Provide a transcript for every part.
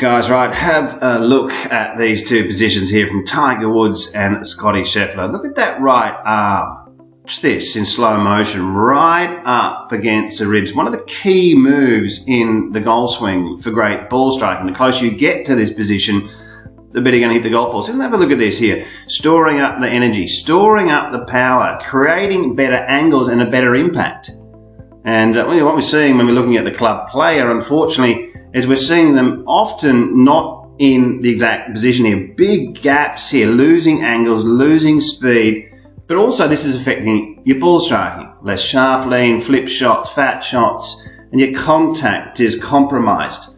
Guys, right, have a look at these two positions here from Tiger Woods and Scottie Scheffler. Look at that right arm. Watch this in slow motion, right up against the ribs. One of the key moves in the golf swing for great ball striking. The closer you get to this position, the better you're going to hit the golf ball. So have a look at this here. Storing up the energy, storing up the power, creating better angles and a better impact. And what we're seeing when we're looking at the club player, unfortunately, is we're seeing them often not in the exact position here. Big gaps here, losing angles, losing speed, but also this is affecting your ball striking. Less shaft lean, flip shots, fat shots, and your contact is compromised.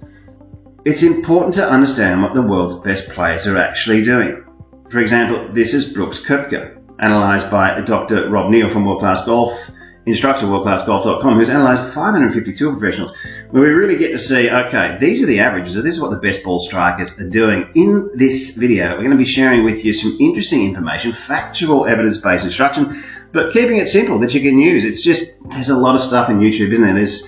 It's important to understand what the world's best players are actually doing. For example, this is Brooks Koepka, analysed by Dr. Rob Neal from WorldClassGolf, instructor WorldClassGolf.com, who's analysed 552 professionals, where we really get to see, okay, these are the averages, so this is what the best ball strikers are doing. In this video, we're going to be sharing with you some interesting information, factual evidence-based instruction, but keeping it simple that you can use. It's just, there's a lot of stuff in YouTube, isn't there? There's,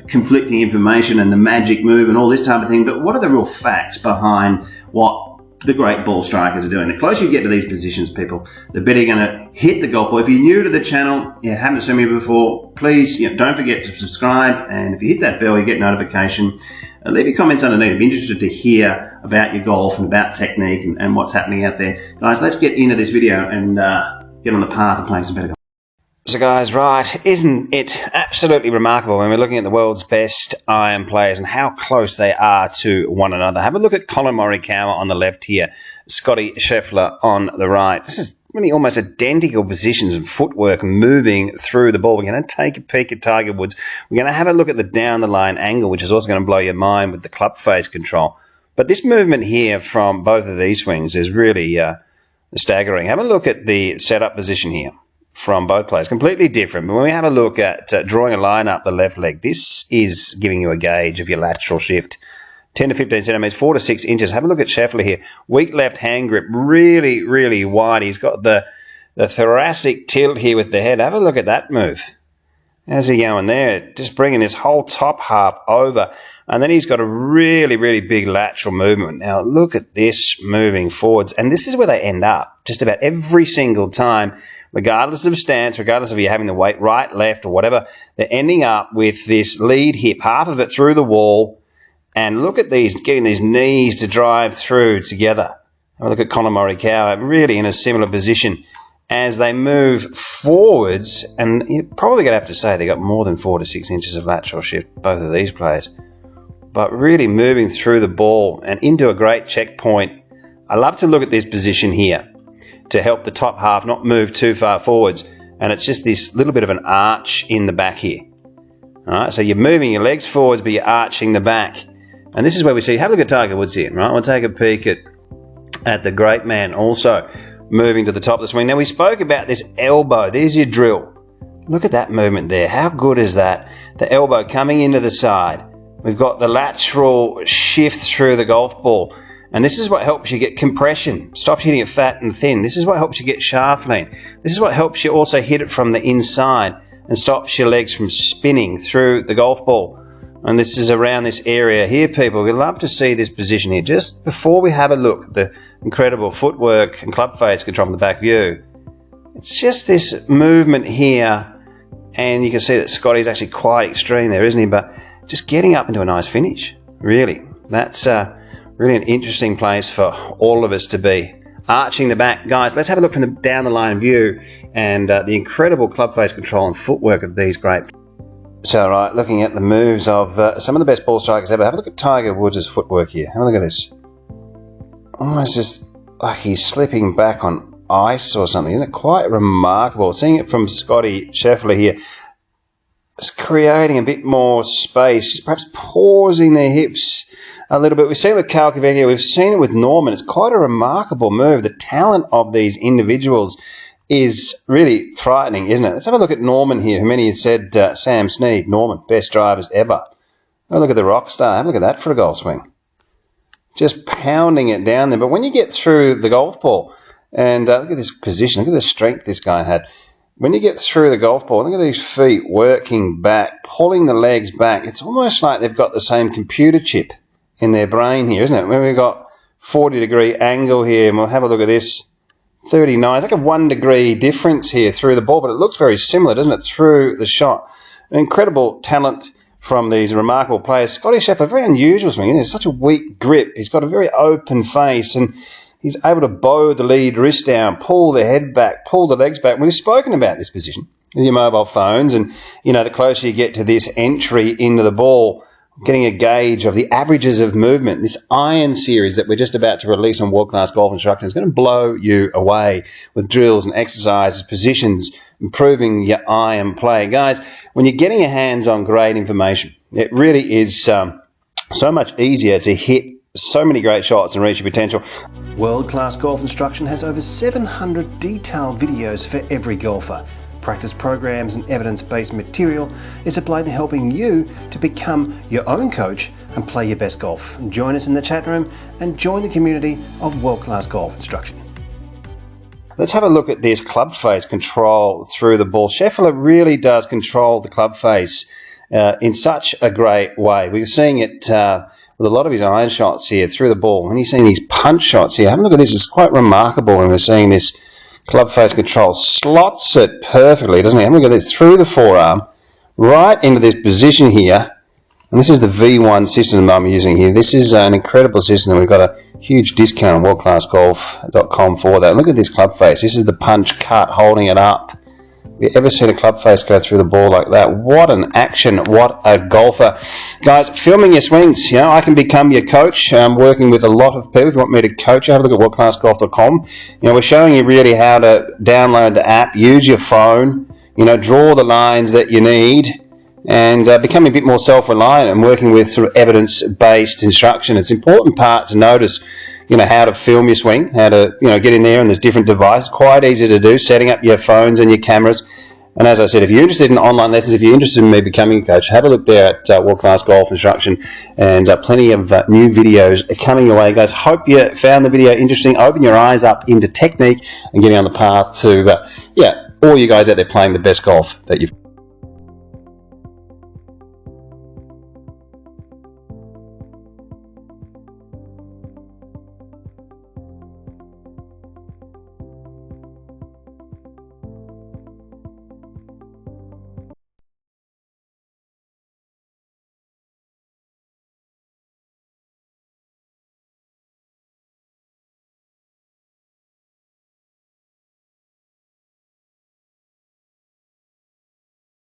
conflicting information and the magic move and all this type of thing, but what are the real facts behind what the great ball strikers are doing? The closer you get to these positions, people, the better you're going to hit the golf ball. If you're new to the channel, you haven't seen me before, please don't forget to subscribe, and if you hit that bell, you get notification. Leave your comments underneath. I'd be interested to hear about your golf and about technique and what's happening out there. Guys, let's get into this video and get on the path of playing some better golf. So guys, right, isn't it absolutely remarkable when we're looking at the world's best iron players and how close they are to one another? Have a look at Collin Morikawa on the left here, Scottie Scheffler on the right. This is really almost identical positions and footwork moving through the ball. We're going to take a peek at Tiger Woods. We're going to have a look at the down-the-line angle, which is also going to blow your mind with the club face control. But this movement here from both of these swings is really staggering. Have a look at the setup position here from both players. Completely different. But when we have a look at drawing a line up the left leg, this is giving you a gauge of your lateral shift. 10 to 15 centimetres, 4 to 6 inches. Have a look at Scheffler here. Weak left hand grip, really, really wide. He's got the thoracic tilt here with the head. Have a look at that move. How's he going there? Just bringing this whole top half over. And then he's got a really, really big lateral movement. Now, look at this moving forwards. And this is where they end up just about every single time, regardless of stance, regardless of you having the weight right, left, or whatever. They're ending up with this lead hip, half of it through the wall. And look at these, getting these knees to drive through together. Have a look at Collin Morikawa, really in a similar position as they move forwards. And you're probably going to have to say they got more than 4 to 6 inches of lateral shift, both of these players. But really moving through the ball and into a great checkpoint. I love to look at this position here to help the top half not move too far forwards. And it's just this little bit of an arch in the back here. All right, so you're moving your legs forwards, but you're arching the back. And this is where we see, have a look at Tiger Woods here, right? We'll take a peek at the great man also moving to the top of the swing. Now, we spoke about this elbow. There's your drill. Look at that movement there. How good is that? The elbow coming into the side. We've got the lateral shift through the golf ball. And this is what helps you get compression. Stops hitting it fat and thin. This is what helps you get shaft lean. This is what helps you also hit it from the inside and stops your legs from spinning through the golf ball. And this is around this area here, people. We'd love to see this position here. Just before we have a look at the incredible footwork and club face control from the back view, it's just this movement here. And you can see that Scottie's actually quite extreme there, isn't he? But just getting up into a nice finish, really. That's really an interesting place for all of us to be. Arching the back. Guys, let's have a look from the down the line view and the incredible club face control and footwork of these great. So, right, looking at the moves of some of the best ball strikers ever. Have a look at Tiger Woods' footwork here. Have a look at this. Almost just like he's slipping back on ice or something. Isn't it quite remarkable? Seeing it from Scottie Scheffler here. It's creating a bit more space, just perhaps pausing their hips a little bit. We've seen it with Calcavecchia, we've seen it with Norman. It's quite a remarkable move. The talent of these individuals is really frightening, isn't it? Let's have a look at Norman here, who many have said Sam Snead, Norman, best drivers ever. Have a look at the rock star. Have a look at that for a golf swing. Just pounding it down there. But when you get through the golf ball, and look at this position, look at the strength this guy had. When you get through the golf ball, look at these feet working back, pulling the legs back. It's almost like they've got the same computer chip in their brain here, isn't it? When we've got 40-degree angle here, and we'll have a look at this. 39, it's like a 1 degree difference here through the ball, but it looks very similar, doesn't it, through the shot. An incredible talent from these remarkable players. Scottie Scheffler, very unusual swing. He has such a weak grip. He's got a very open face, and he's able to bow the lead wrist down, pull the head back, pull the legs back. We've spoken about this position with your mobile phones, and, you know, the closer you get to this entry into the ball, getting a gauge of the averages of movement. This iron series that we're just about to release on World Class Golf Instruction is going to blow you away with drills and exercises, positions, improving your iron play. Guys, when you're getting your hands on great information, it really is so much easier to hit so many great shots and reach your potential. World Class Golf Instruction has over 700 detailed videos for every golfer. Practice programs and evidence-based material is applied to helping you to become your own coach and play your best golf. Join us in the chat room and join the community of World Class Golf Instruction. Let's have a look at this club face control through the ball. Scheffler really does control the club face in such a great way. We're seeing it with a lot of his iron shots here through the ball. When you're seeing these punch shots here, have a look at this. It's quite remarkable when we're seeing this club face control. Slots it perfectly, doesn't he? Have a look at this through the forearm, right into this position here. And this is the V1 system that I'm using here. This is an incredible system. We've got a huge discount on WorldClassGolf.com for that. Look at this club face. This is the punch cut holding it up. Have you ever seen a club face go through the ball like that? What an action. What a golfer. Guys, filming your swings. You know, I can become your coach. I'm working with a lot of people. If you want me to coach you, have a look at WorldClassGolf.com. You know, we're showing you really how to download the app, use your phone, you know, draw the lines that you need, and become a bit more self-reliant and working with sort of evidence-based instruction. It's an important part to notice, you know, how to film your swing, how to, you know, get in there, and there's different devices, quite easy to do, setting up your phones and your cameras. And as I said, if you're interested in online lessons, if you're interested in me becoming a coach, have a look there at World Class Golf Instruction, and plenty of new videos are coming your way, guys. Hope you found the video interesting. Open your eyes up into technique and getting on the path to, all you guys out there playing the best golf that you've